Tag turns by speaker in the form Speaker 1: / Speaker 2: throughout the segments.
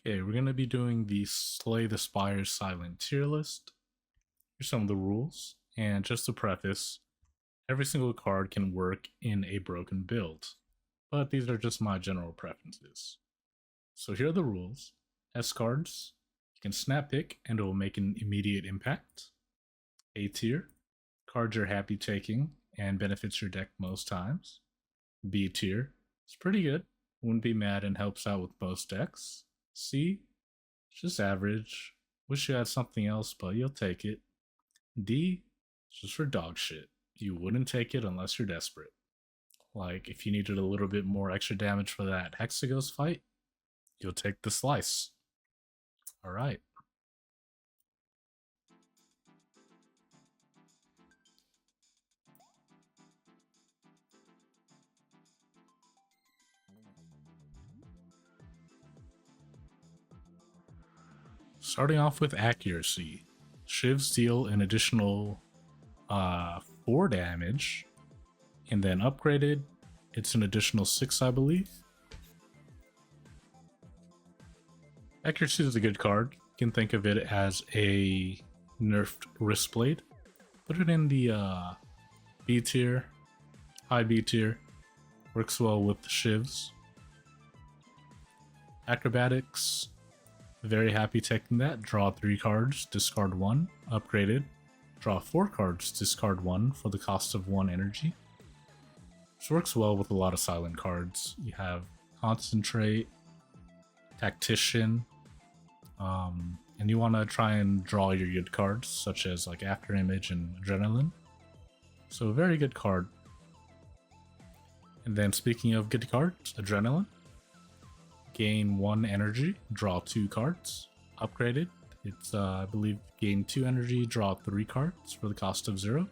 Speaker 1: Okay, we're gonna be doing the Slay the Spire silent tier list. Here's some of the rules, and just to preface, every single card can work in a broken build, but these are just my general preferences. So here are the rules. S cards, you can snap pick and it will make an immediate impact. A tier, cards you're happy taking and benefits your deck most times. B tier, it's pretty good, wouldn't be mad and helps out with most decks. C, just average. Wish you had something else, but you'll take it. D, just for dog shit. You wouldn't take it unless you're desperate. Like, if you needed a little bit more extra damage for that Hexagos fight, you'll take the slice. Alright. Starting off with accuracy. Shivs deal an additional 4 damage, and then upgraded, it's an additional 6, I believe. Accuracy is a good card. You can think of it as a nerfed wrist blade. Put it in the B tier, high B tier. Works well with the shivs. Acrobatics, very happy taking that. Draw 3 cards, discard 1, upgraded. Draw 4 cards, discard 1 for the cost of 1 energy. This works well with a lot of silent cards. You have Concentrate, Tactician, and you want to try and draw your good cards, such as like After Image and Adrenaline. So a very good card. And then speaking of good cards, Adrenaline. Gain 1 energy, draw 2 cards. Upgraded. It's, I believe, gain 2 energy, draw 3 cards for the cost of 0. I'm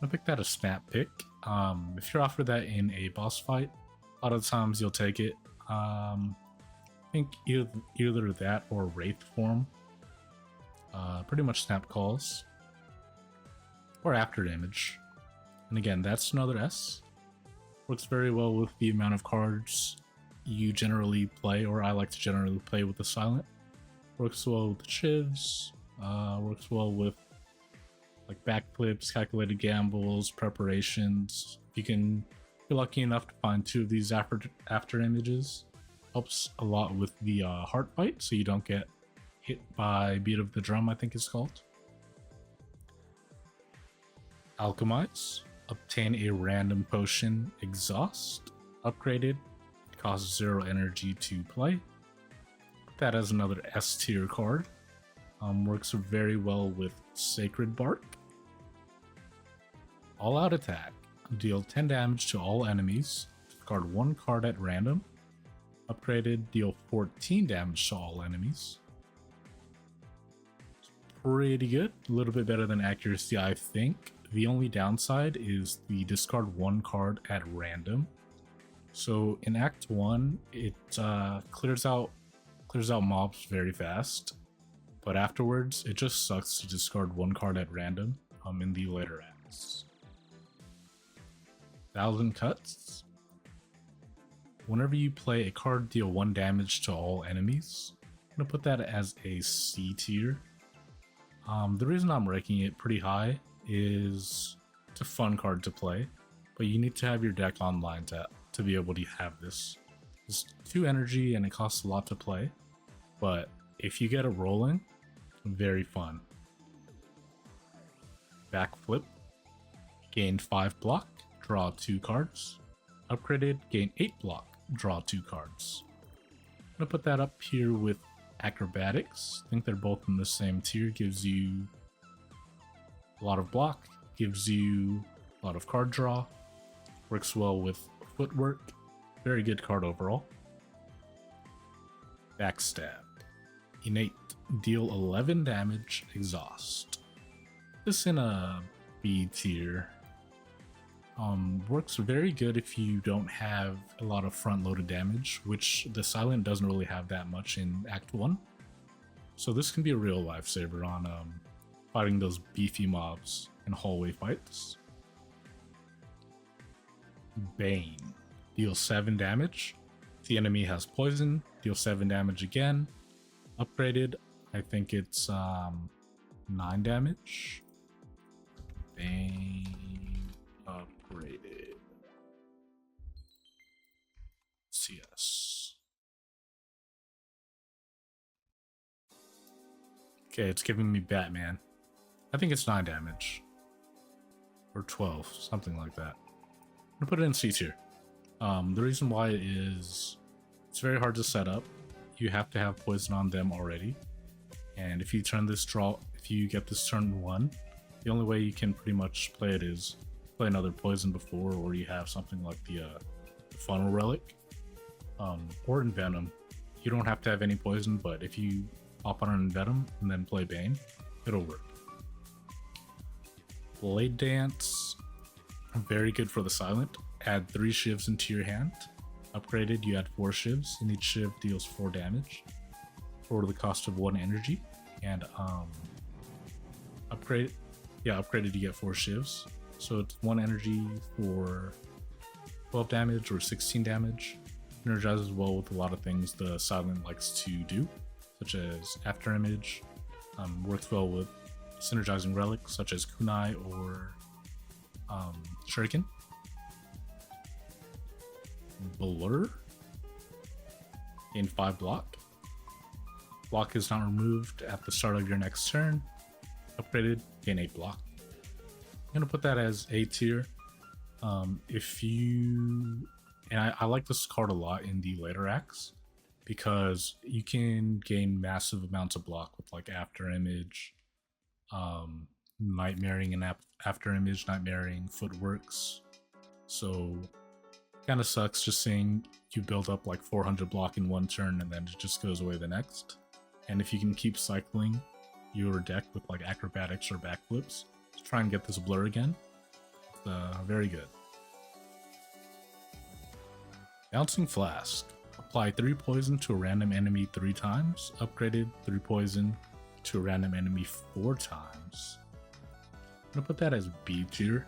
Speaker 1: gonna pick that a snap pick. If you're offered that in a boss fight, a lot of times you'll take it. I think either that or Wraith form. Pretty much snap calls. Or after damage. And again, that's another S. Works very well with the amount of cards you generally play, or I like to generally play with the silent. Works well with the shivs. Works well with like backflips, calculated gambles, preparations. If you can be lucky enough to find 2 of these after images, helps a lot with the heart fight, so you don't get hit by Beat of the Drum, I think it's called. Alchemize. Obtain a random potion, Exhaust. Upgraded. Costs 0 energy to play. That as another S tier card. Works very well with Sacred Bark. All out attack. Deal 10 damage to all enemies. Discard 1 card at random. Upgraded, deal 14 damage to all enemies. Pretty good. A little bit better than accuracy, I think. The only downside is the discard 1 card at random. So in Act 1, it clears out mobs very fast, but afterwards it just sucks to discard 1 card at random in the later acts. 1000 Cuts. Whenever you play a card, deal 1 damage to all enemies. I'm gonna put that as a C tier. The reason I'm ranking it pretty high is it's a fun card to play, but you need to have your deck online to be able to have this. It's 2 energy and it costs a lot to play, but if you get it rolling, very fun. Backflip. Gain 5 block, draw 2 cards. Upgraded, gain 8 block, draw 2 cards. I'm gonna put that up here with Acrobatics. I think they're both in the same tier. Gives you a lot of block, gives you a lot of card draw. Works well with Footwork. Very good card overall. Backstab. Innate. Deal 11 damage, Exhaust. This in a B tier. Works very good if you don't have a lot of front-loaded damage, which the Silent doesn't really have that much in Act 1. So this can be a real lifesaver on fighting those beefy mobs in hallway fights. Bane. Deal 7 damage. The enemy has poison, deal 7 damage again. Upgraded, I think it's 9 damage. Bane upgraded. CS. Okay, it's giving me Batman. I think it's 9 damage. Or 12, something like that. I'm gonna put it in C tier. The reason why is it's very hard to set up. You have to have poison on them already. And if you get this turn 1, the only way you can pretty much play it is play another poison before, or you have something like the funnel relic. Or Envenom. You don't have to have any poison, but if you hop on an Envenom and then play Bane, it'll work. Blade Dance, very good for the silent. Add 3 shivs into your hand. Upgraded, you add 4 shivs, and each shiv deals 4 damage for the cost of 1 energy. And upgraded, you get 4 shivs. So it's 1 energy for 12 damage or 16 damage. Energizes well with a lot of things the silent likes to do, such as After Image. Works well with synergizing relics such as Kunai or Shuriken. Blur. Gain 5 block. Block is not removed at the start of your next turn. Upgraded, gain 8 block. I'm gonna put that as A tier. I like this card a lot in the later acts because you can gain massive amounts of block with like After Image, Nightmaring and After Image, Nightmaring, Footworks. So kind of sucks just seeing you build up like 400 block in one turn and then it just goes away the next. And if you can keep cycling your deck with like acrobatics or backflips to try and get this blur again, it's very good. Bouncing Flask. Apply 3 poison to a random enemy 3 times. Upgraded 3 poison to a random enemy 4 times. I'm gonna put that as B tier.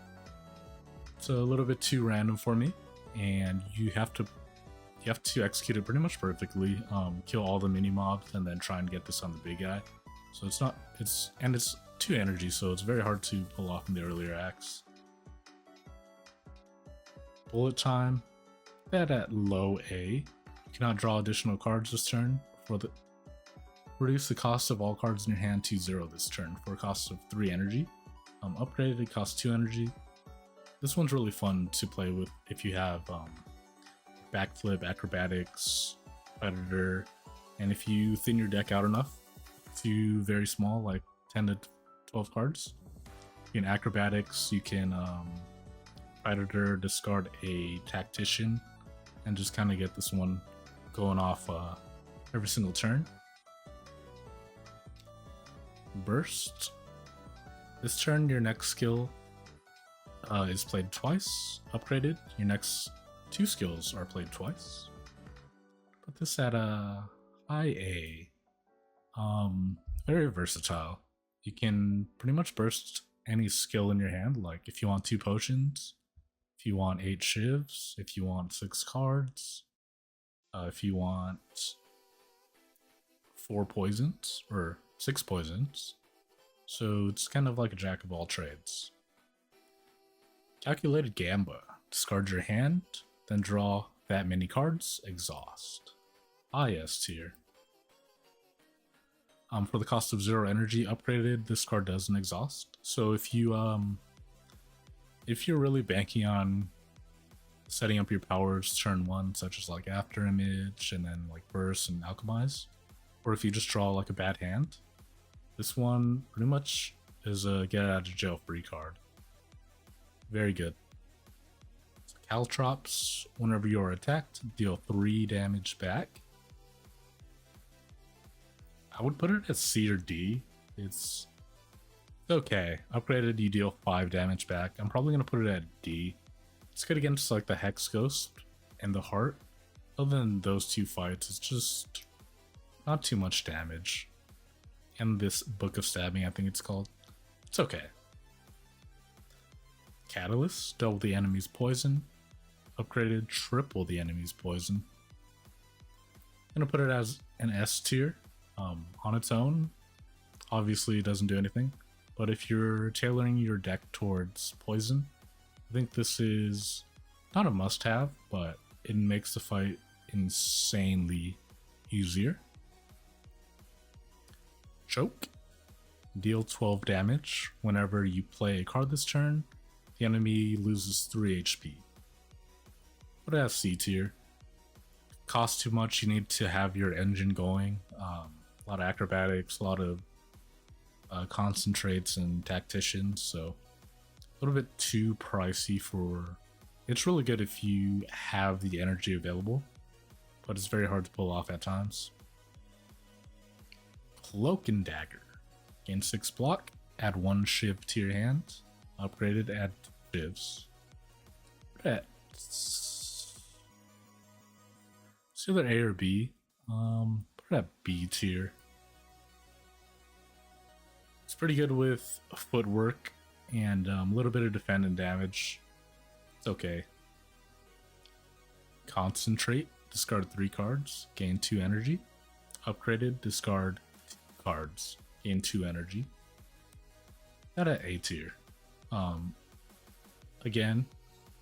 Speaker 1: It's a little bit too random for me, and you have to execute it pretty much perfectly. Kill all the mini mobs and then try and get this on the big guy. So it's 2 energy, so it's very hard to pull off in the earlier acts. Bullet Time. That at low A. You cannot draw additional cards this turn. Reduce the cost of all cards in your hand to 0 this turn for a cost of 3 energy. Upgraded, it costs 2 energy. This one's really fun to play with if you have backflip, acrobatics, predator, and if you thin your deck out enough to very small, like 10 to 12 cards. You can acrobatics, you can predator, discard a tactician, and just kind of get this one going off every single turn. Burst. This turn, your next skill is played twice. Upgraded, your next 2 skills are played twice. Put this at a high A. Very versatile. You can pretty much burst any skill in your hand. Like if you want 2 potions, if you want 8 shivs, if you want 6 cards, if you want 4 poisons or 6 poisons. So it's kind of like a jack of all trades. Calculated Gamba. Discard your hand, then draw that many cards. Exhaust. S tier. For the cost of 0 energy, upgraded, this card doesn't exhaust. So if you're really banking on setting up your powers turn 1, such as like After Image and then like Burst and Alchemize, or if you just draw like a bad hand, this one pretty much is a get out of jail free card. Very good. Caltrops, whenever you are attacked, deal 3 damage back. I would put it at C or D. It's okay. Upgraded, you deal 5 damage back. I'm probably going to put it at D. It's good against like the Hex Ghost and the Heart. Other than those 2 fights, it's just not too much damage. And this Book of Stabbing, I think it's called. It's okay. Catalyst, double the enemy's poison. Upgraded, triple the enemy's poison. gonna put it as an S tier. On its own, obviously it doesn't do anything, but if you're tailoring your deck towards poison, I think this is not a must-have, but it makes the fight insanely easier. Choke. Deal 12 damage. Whenever you play a card this turn, the enemy loses 3 HP. Put it as C tier. Costs too much, you need to have your engine going. A lot of acrobatics, a lot of concentrates and tacticians, so a little bit too pricey for... It's really good if you have the energy available, but it's very hard to pull off at times. Cloak and Dagger. Gain 6 block, add 1 shiv to your hand. Upgraded, add shivs. It's either A or B. Put it at B tier. It's pretty good with footwork and a little bit of defend and damage. It's okay. Concentrate. Discard 3 cards. Gain 2 energy. Upgraded. Discard 2 cards. Gain 2 energy. That at A tier. Again,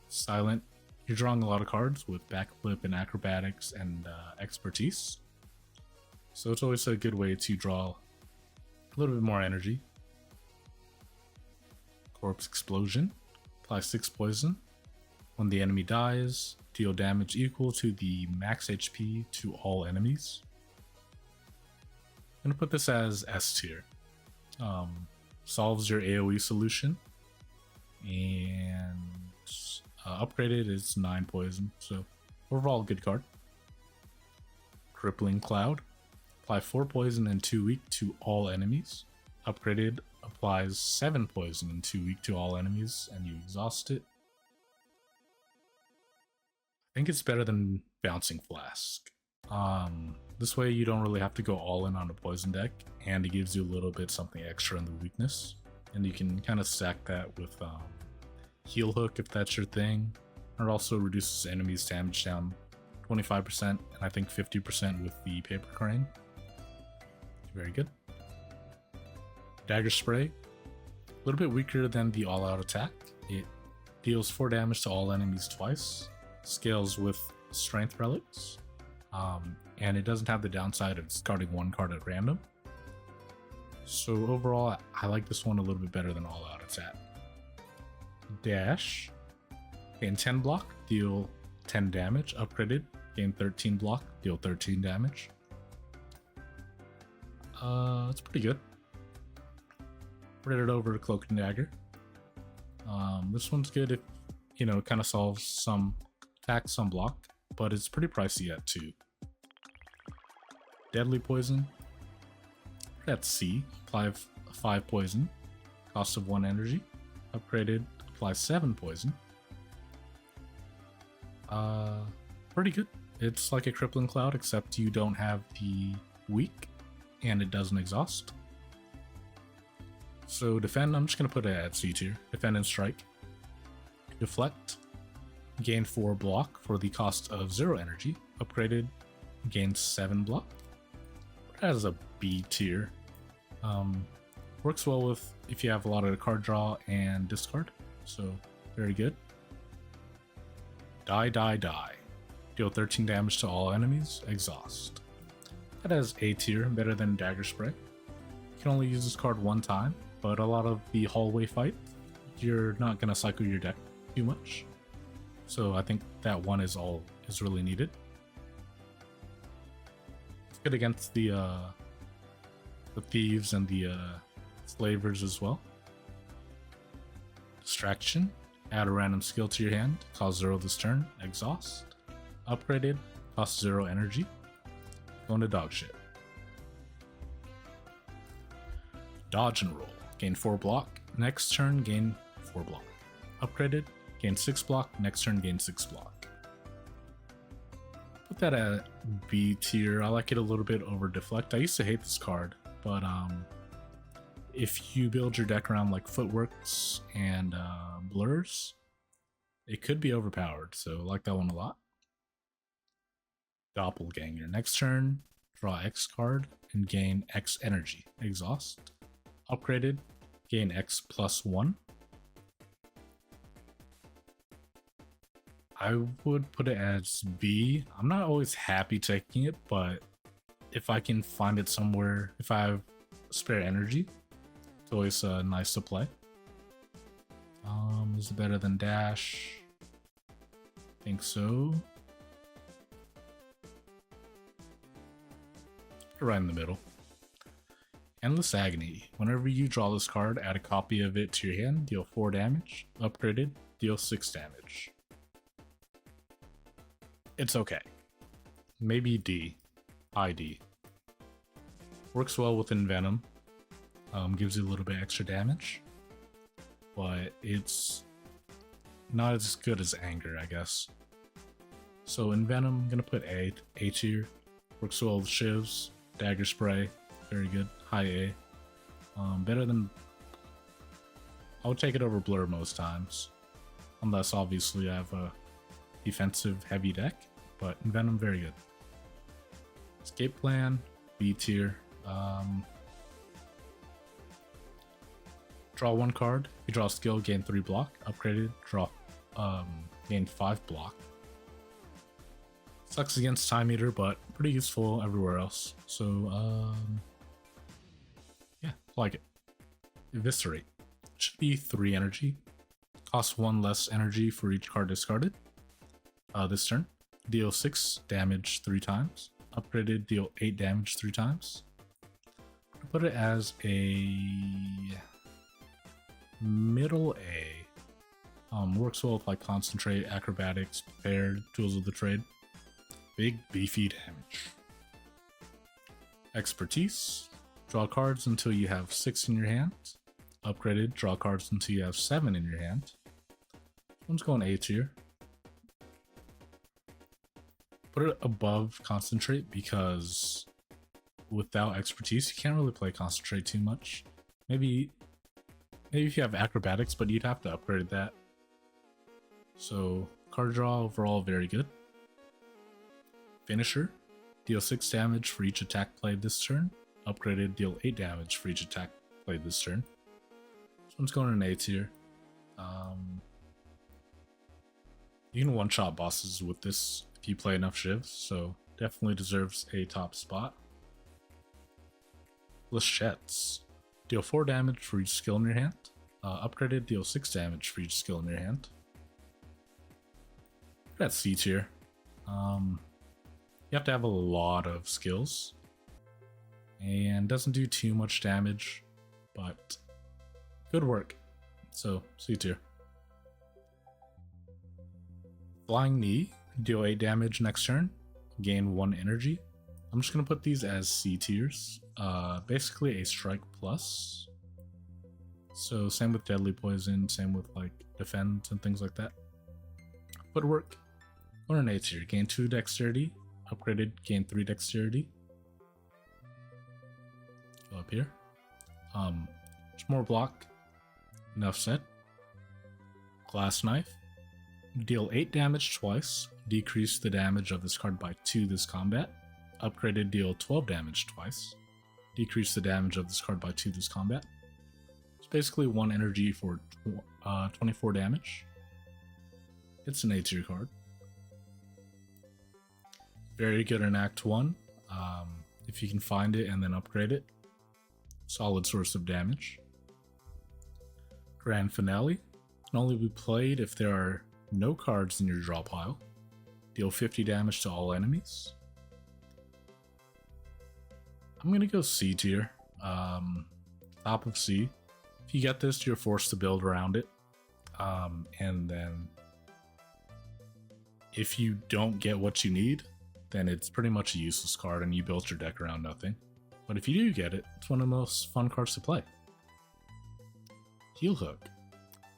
Speaker 1: silent. You're drawing a lot of cards with backflip and acrobatics and expertise. So it's always a good way to draw a little bit more energy. Corpse Explosion. Apply 6 poison. When the enemy dies, deal damage equal to the max HP to all enemies. I'm gonna put this as S tier. Solves your AoE solution. And upgraded is 9 poison. So overall, good card. Crippling Cloud. Apply 4 poison and 2 weak to all enemies. Upgraded applies 7 poison and 2 weak to all enemies, and you exhaust it. I think it's better than Bouncing Flask. This way you don't really have to go all in on a poison deck, and it gives you a little bit something extra in the weakness. And you can kind of stack that with Heal Hook if that's your thing. It also reduces enemies' damage down 25%, and I think 50% with the Paper Crane. Very good. Dagger Spray. A little bit weaker than the all-out attack. It deals 4 damage to all enemies twice. Scales with Strength Relics. And it doesn't have the downside of discarding 1 card at random. So overall, I like this one a little bit better than all-out attack. Dash. Gain 10 block, deal 10 damage. Upgraded. Gain 13 block, deal 13 damage. It's pretty good. Put it over to Cloak and Dagger. This one's good if, it kind of solves some attack, some block, but it's pretty pricey at 2. Deadly Poison. That's C. Apply 5 poison. Cost of 1 energy. Upgraded. Apply 7 poison. Pretty good. It's like a Crippling Cloud, except you don't have the weak, and it doesn't exhaust. So defend, I'm just going to put it at C tier. Defend and strike. Deflect. Gain 4 block for the cost of 0 energy. Upgraded. Gain 7 block. It has a B tier. Works well with if you have a lot of card draw and discard. So very good. Die, die, die. Deal 13 damage to all enemies. Exhaust. That has A tier, better than Dagger Spray. You can only use this card 1 time, but a lot of the hallway fight, you're not going to cycle your deck too much. So I think that one is really needed. It's good against the thieves and the slavers as well. Distraction. Add a random skill to your hand. Cost 0 this turn. Exhaust. Upgraded. Cost 0 energy. Going to dog shit. Dodge and roll. Gain 4 block. Next turn, gain 4 block. Upgraded. Gain 6 block. Next turn, gain 6 block. Put that at B tier. I like it a little bit over Deflect. I used to hate this card, but if you build your deck around like Footworks and Blurs, it could be overpowered. So I like that one a lot. Doppelganger. Next turn, draw X card and gain X energy. Exhaust. Upgraded, gain X plus 1. I would put it as B. I'm not always happy taking it, but if I can find it somewhere, if I have spare energy, it's always nice to play. Is it better than Dash? I think so. Right in the middle. Endless Agony. Whenever you draw this card, add a copy of it to your hand, deal 4 damage. Upgraded, deal 6 damage. It's okay. Maybe D. ID. Works well with Envenom. Gives you a little bit extra damage. But it's not as good as Anger, I guess. So Envenom, I'm gonna put A tier. Works well with Shivs. Dagger Spray. Very good. High A. Better than... I would take it over Blur most times. Unless, obviously, I have a defensive heavy deck. But Envenom, very good. Escape Plan. B tier. Draw 1 card. If you draw a skill, gain 3 block. Upgraded, draw gain 5 block. Sucks against Time Eater, but pretty useful everywhere else. So, yeah, like it. Eviscerate. Should be 3 energy. Costs 1 less energy for each card discarded. This turn. Deal 6 damage 3 times. Upgraded, deal 8 damage 3 times. Put it as a middle A. Works well with like Concentrate, Acrobatics, Prepared, Tools of the Trade. Big beefy damage. Expertise. Draw cards until you have 6 in your hand. Upgraded, draw cards until you have 7 in your hand. This one's going A tier. Put it above Concentrate because without Expertise, you can't really play Concentrate too much. Maybe if you have Acrobatics, but you'd have to upgrade that. So, card draw overall very good. Finisher. Deal 6 damage for each attack played this turn. Upgraded, deal 8 damage for each attack played this turn. This one's going in A tier. You can one-shot bosses with this if you play enough shivs, so definitely deserves a top spot. Lichettes. Deal 4 damage for each skill in your hand. Upgraded, deal 6 damage for each skill in your hand. That's C tier. You have to have a lot of skills. And doesn't do too much damage, but good work. So, C tier. Flying Knee. Deal 8 damage next turn. Gain 1 energy. I'm just going to put these as C tiers. Basically a strike plus. So same with Deadly Poison, same with like Defend and things like that. Footwork. Or an A tier. Gain 2 dexterity. Upgraded, gain 3 dexterity. Go up here. Just more block. Enough said. Glass Knife. Deal 8 damage twice. Decrease the damage of this card by 2 this combat. Upgraded, deal 12 damage twice. Decrease the damage of this card by 2 this combat. It's basically 1 energy for 24 damage. It's an A tier card. Very good in Act 1. If you can find it and then upgrade it. Solid source of damage. Grand Finale. Can only be played if there are no cards in your draw pile. Deal 50 damage to all enemies. I'm gonna go C tier. Top of C. If you get this, you're forced to build around it. And then if you don't get what you need, then it's pretty much a useless card and you built your deck around nothing. But if you do get it, it's one of the most fun cards to play. Heel Hook.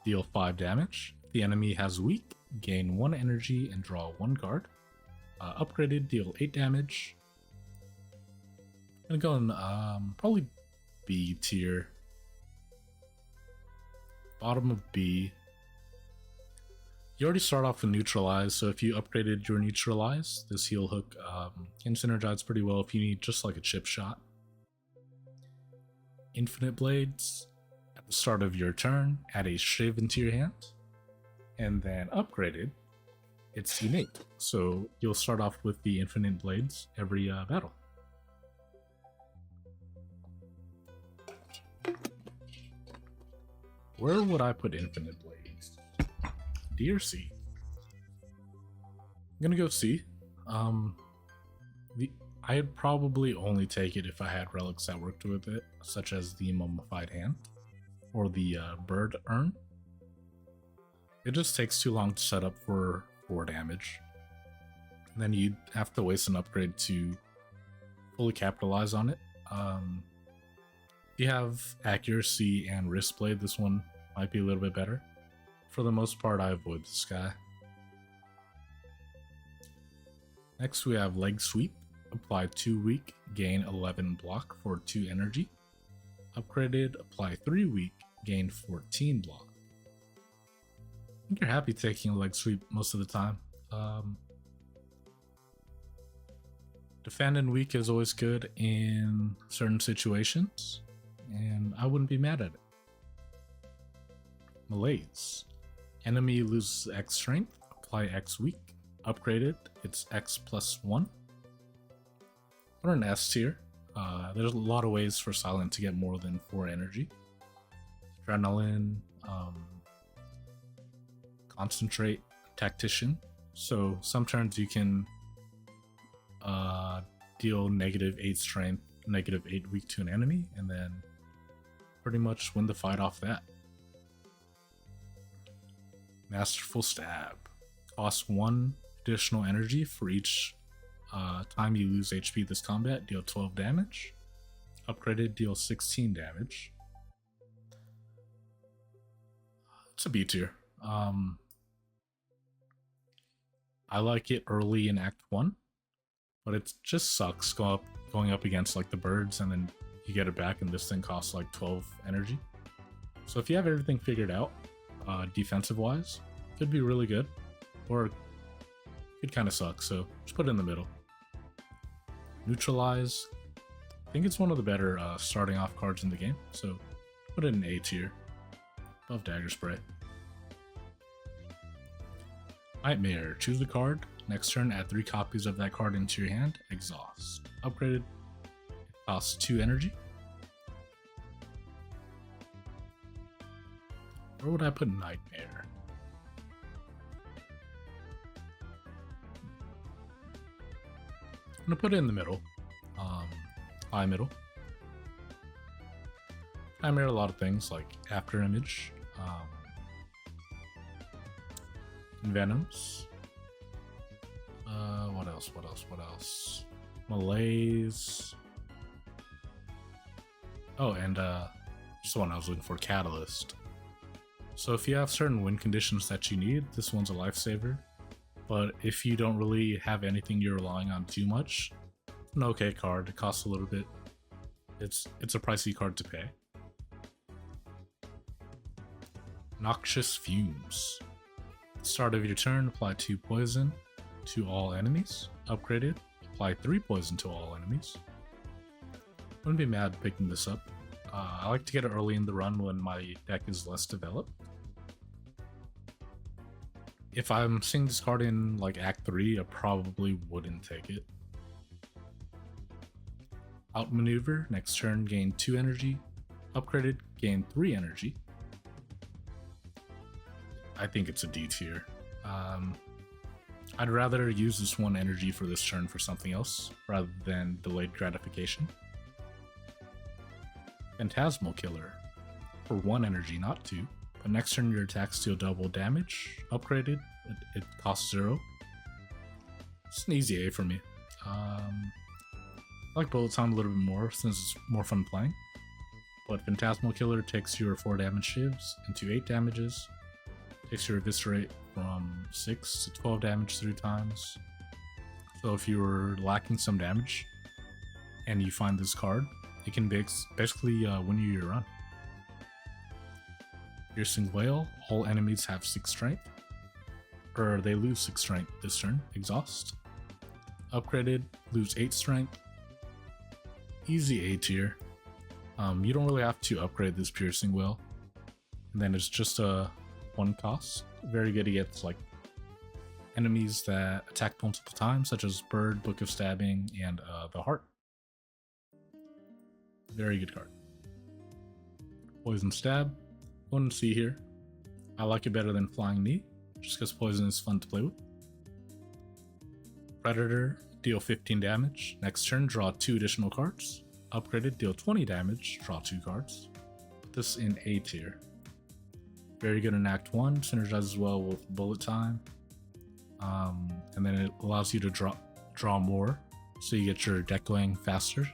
Speaker 1: Deal 5 damage. The enemy has weak, gain 1 energy and draw 1 card. Upgraded, deal 8 damage. I'm gonna go in probably B tier. Bottom of B. You already start off with Neutralize, so if you upgraded your Neutralize, this heal hook can synergize pretty well if you need just like a chip shot. Infinite Blades. At the start of your turn, add a Shiv into your hand, and then upgraded, it's innate. So you'll start off with the Infinite Blades every battle. Where would I put Infinite Blades? D or C? I'm gonna go C. I'd probably only take it if I had relics that worked with it, such as the Mummified Hand or the Bird Urn. It just takes too long to set up for 4 damage. And then you'd have to waste an upgrade to fully capitalize on it. If you have accuracy and wrist blade, this one might be a little bit better. For the most part, I avoid this guy. Next we have Leg Sweep. Apply 2 weak, gain 11 block for 2 energy. Upgraded, apply 3 weak, gain 14 block. I think you're happy taking a Leg Sweep most of the time. Defend and weak is always good in certain situations, and I wouldn't be mad at it. Malaise. Enemy loses X strength, apply X weak. Upgraded, it's X plus 1. We're an S tier. There's a lot of ways for Silent to get more than 4 energy. Adrenaline, Concentrate, Tactician. So some turns you can deal -8 strength, -8 weak to an enemy, and then pretty much win the fight off that. Masterful Stab. Costs 1 additional energy for each time you lose HP this combat, deal 12 damage. Upgraded, deal 16 damage. It's a B tier. I like it early in Act 1, but it just sucks going up against like the birds, and then you get it back and this thing costs like 12 energy. So if you have everything figured out, defensive wise, it could be really good, or it could kind of suck, so just put it in the middle. Neutralize. I think it's one of the better starting off cards in the game, so put it in A tier, above Dagger Spray. Nightmare. Choose a card. Next turn, add 3 copies of that card into your hand. Exhaust. Upgraded. It costs 2 energy. Where would I put Nightmare? I'm gonna put it in the middle. High middle. Nightmare, a lot of things like After Image. Venoms. What else? Malaise. Oh, and just the one I was looking for, Catalyst. So if you have certain win conditions that you need, this one's a lifesaver. But if you don't really have anything you're relying on too much, it's an okay card. It costs a little bit. It's a pricey card to pay. Noxious Fumes. Start of your turn, apply 2 poison to all enemies. Upgraded, apply 3 poison to all enemies. Wouldn't be mad picking this up. I like to get it early in the run when my deck is less developed. If I'm seeing this card in like Act 3, I probably wouldn't take it. Outmaneuver, next turn gain 2 energy. Upgraded, gain 3 energy. I think it's a D tier. I'd rather use this 1 energy for this turn for something else, rather than delayed gratification. Phantasmal Killer. For 1 energy, not 2. But next turn your attacks deal double damage. Upgraded, it costs 0. It's an easy A for me. I like Bullet Time a little bit more since it's more fun playing. But Phantasmal Killer takes your 4 damage shivs into 8 damages. Takes your Eviscerate from 6 to 12 damage 3 times. So if you were lacking some damage and you find this card, it can basically win you your run. Piercing Whale. All enemies have 6 strength. or they lose 6 strength this turn. Exhaust. Upgraded, lose 8 strength. Easy A tier. You don't really have to upgrade this piercing will. And then it's just a 1 cost. Very good against like enemies that attack multiple times, such as Bird, Book of Stabbing, and the Heart. Very good card. Poison Stab. 1C here. I like it better than Flying Knee, just because poison is fun to play with. Predator, deal 15 damage. Next turn, draw 2 additional cards. Upgraded, deal 20 damage, draw 2 cards. Put this in A tier. Very good in Act 1, synergizes well with bullet time. And then it allows you to draw more, so you get your deck going faster.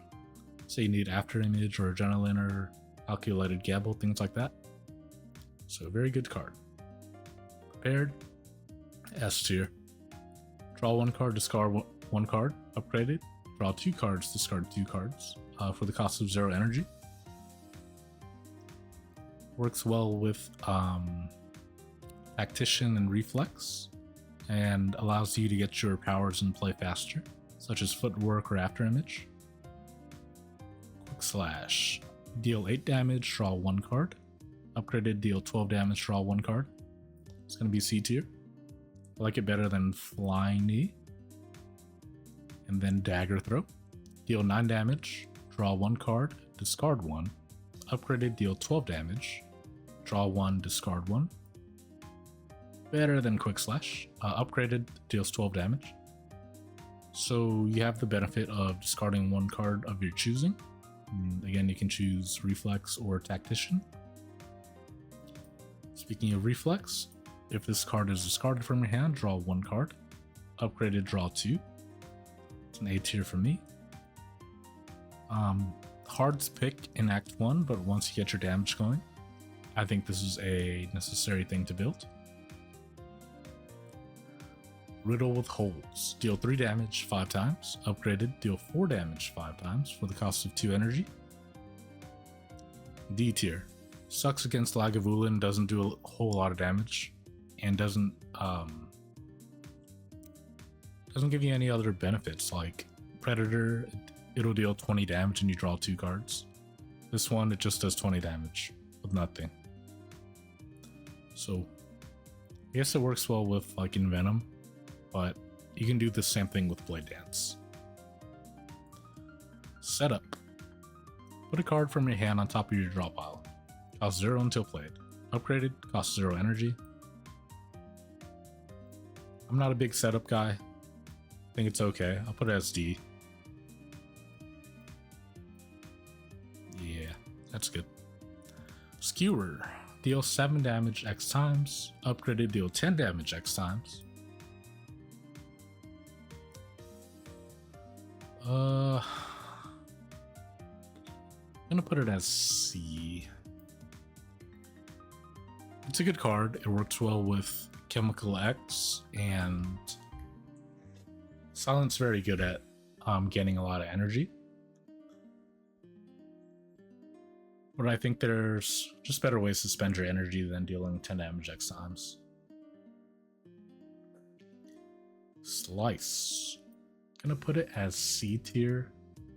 Speaker 1: So you need After Image or Adrenaline or Calculated Gamble, things like that. So very good card. Prepared, S tier. Draw 1 card, discard 1 card. Upgraded, draw 2 cards, discard 2 cards for the cost of 0 energy. Works well with Tactician and Reflex, and allows you to get your powers in play faster, such as Footwork or After Image. Quick Slash. Deal 8 damage, draw 1 card. Upgraded, deal 12 damage, draw 1 card. It's going to be C tier. I like it better than Flying Knee. And then Dagger Throw. Deal 9 damage, draw 1 card, discard 1. Upgraded, deal 12 damage, draw 1, discard 1. Better than Quick Slash. Upgraded, deals 12 damage. So you have the benefit of discarding 1 card of your choosing. Again, you can choose Reflex or Tactician. Speaking of Reflex, if this card is discarded from your hand, draw 1 card. Upgraded, draw 2. It's an A tier for me. Hard to pick in Act 1, but once you get your damage going, I think this is a necessary thing to build. Riddle with Holes. Deal 3 damage 5 times. Upgraded, deal 4 damage 5 times for the cost of 2 energy. D tier. Sucks against Lagavulin, doesn't do a whole lot of damage, and doesn't give you any other benefits like Predator. It'll deal 20 damage and you draw 2 cards. This one, it just does 20 damage with nothing. So I guess it works well with like Envenom, but you can do the same thing with Blade Dance. Setup. Put a card from your hand on top of your draw pile. Cost 0 until played. Upgraded, costs 0 energy. I'm not a big setup guy. I think it's okay. I'll put it as D. Yeah, that's good. Skewer. Deal 7 damage X times. Upgraded, deal 10 damage X times. I'm gonna put it as C. It's a good card. It works well with Chemical X, and Silent's very good at getting a lot of energy. But I think there's just better ways to spend your energy than dealing 10 damage X times. Slice. Gonna put it as C tier.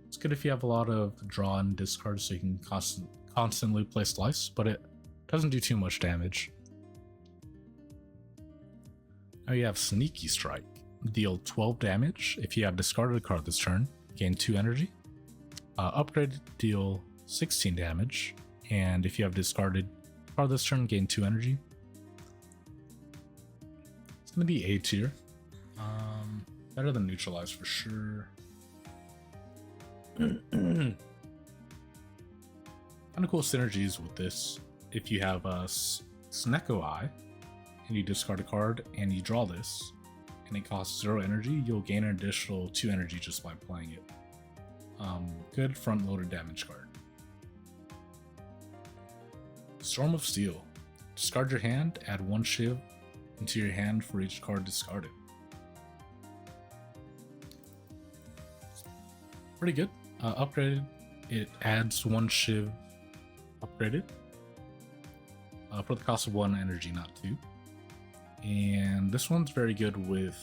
Speaker 1: It's good if you have a lot of draw and discard, so you can constantly play Slice, but it doesn't do too much damage. Now you have Sneaky Strike. Deal 12 damage if you have discarded a card this turn, gain 2 energy. Upgraded, deal 16 damage, and if you have discarded a card this turn, gain 2 energy. It's gonna be A tier. Better than Neutralize for sure. Kind of cool synergies with this. If you have a Snecko Eye and you discard a card and you draw this and it costs 0 energy, you'll gain an additional 2 energy just by playing it. Good front loaded damage card. Storm of Steel. Discard your hand, add 1 Shiv into your hand for each card discarded. Pretty good. Upgraded, it adds 1 Shiv upgraded for the cost of 1 energy, not 2. And this one's very good with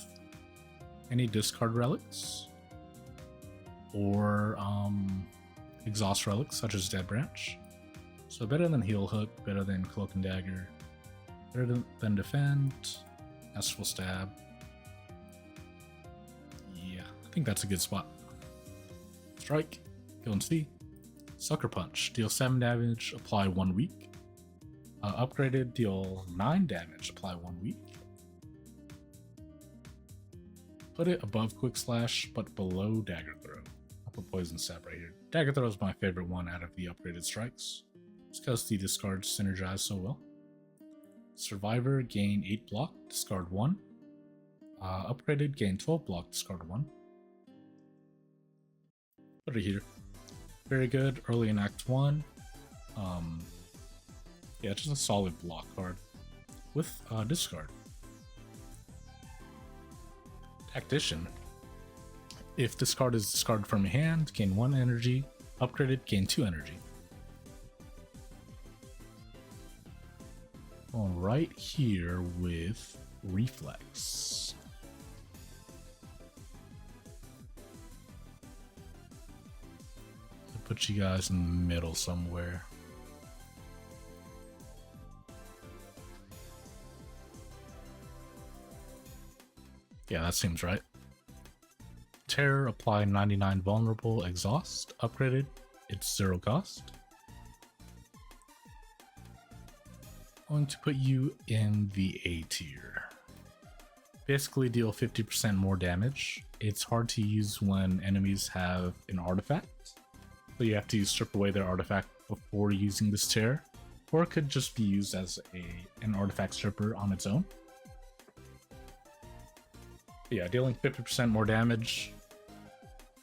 Speaker 1: any discard relics or exhaust relics such as Dead Branch. So better than Heal Hook, better than Cloak and Dagger, better than Defend, Astral Stab. Yeah, I think that's a good spot. Strike, kill and see. Sucker Punch, deal 7 damage, apply 1 week. Upgraded, deal 9 damage, apply 1 week. Put it above Quick Slash, but below Dagger Throw. I'll put Poison Stab right here. Dagger Throw is my favorite one out of the upgraded strikes. It's because the discards synergize so well. Survivor, gain 8 block, discard 1. Upgraded, gain 12 block, discard 1. Put it here. Very good, early in Act 1. Yeah, just a solid block card with discard. Tactician. If this card is discarded from your hand, gain 1 energy. Upgraded, gain 2 energy. Going right here with Reflex. I'll put you guys in the middle somewhere. Yeah, that seems right. Terror, apply 99 vulnerable, exhaust, upgraded, it's 0 cost. Going to put you in the A tier. Basically deal 50% more damage. It's hard to use when enemies have an artifact, so you have to strip away their artifact before using this terror, or it could just be used as an artifact stripper on its own. Yeah, dealing 50% more damage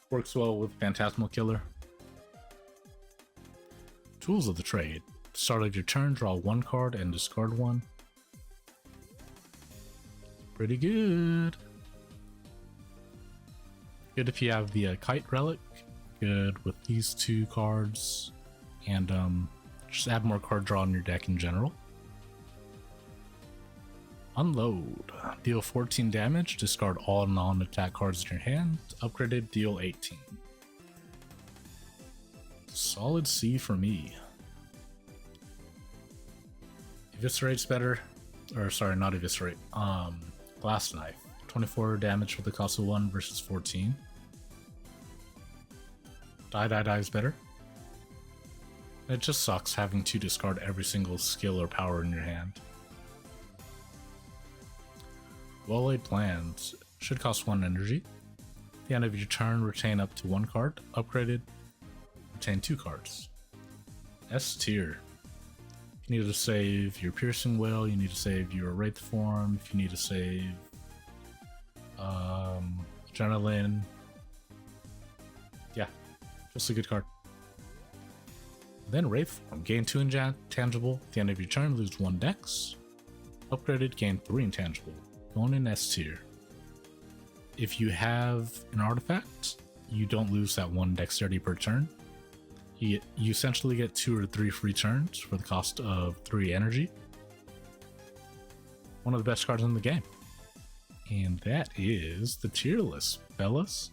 Speaker 1: works well with Phantasmal Killer. Tools of the trade. Start of your turn, draw 1 card and discard 1. Pretty good. Good if you have the Kite Relic. Good with these 2 cards. And just add more card draw in your deck in general. Unload. Deal 14 damage, discard all non-attack cards in your hand. Upgraded, deal 18. Solid C for me. Eviscerate's better. Or sorry, not Eviscerate. Blast Knife. 24 damage with the cost of 1 versus 14. Die is better. It just sucks having to discard every single skill or power in your hand. Well-laid plans. Should cost 1 energy. At the end of your turn, retain up to 1 card. Upgraded, retain 2 cards. S tier. You need to save your Piercing Wail, you need to save your Wraith Form, if you need to save Adrenaline. Yeah, just a good card. Then Wraith Form. Gain 2 intangible. At the end of your turn, lose 1 dex. Upgraded, gain 3 intangible. Going in S tier. If you have an artifact, you don't lose that 1 dexterity per turn. You essentially get 2 or 3 free turns for the cost of 3 energy. One of the best cards in the game. And that is the tier list, fellas.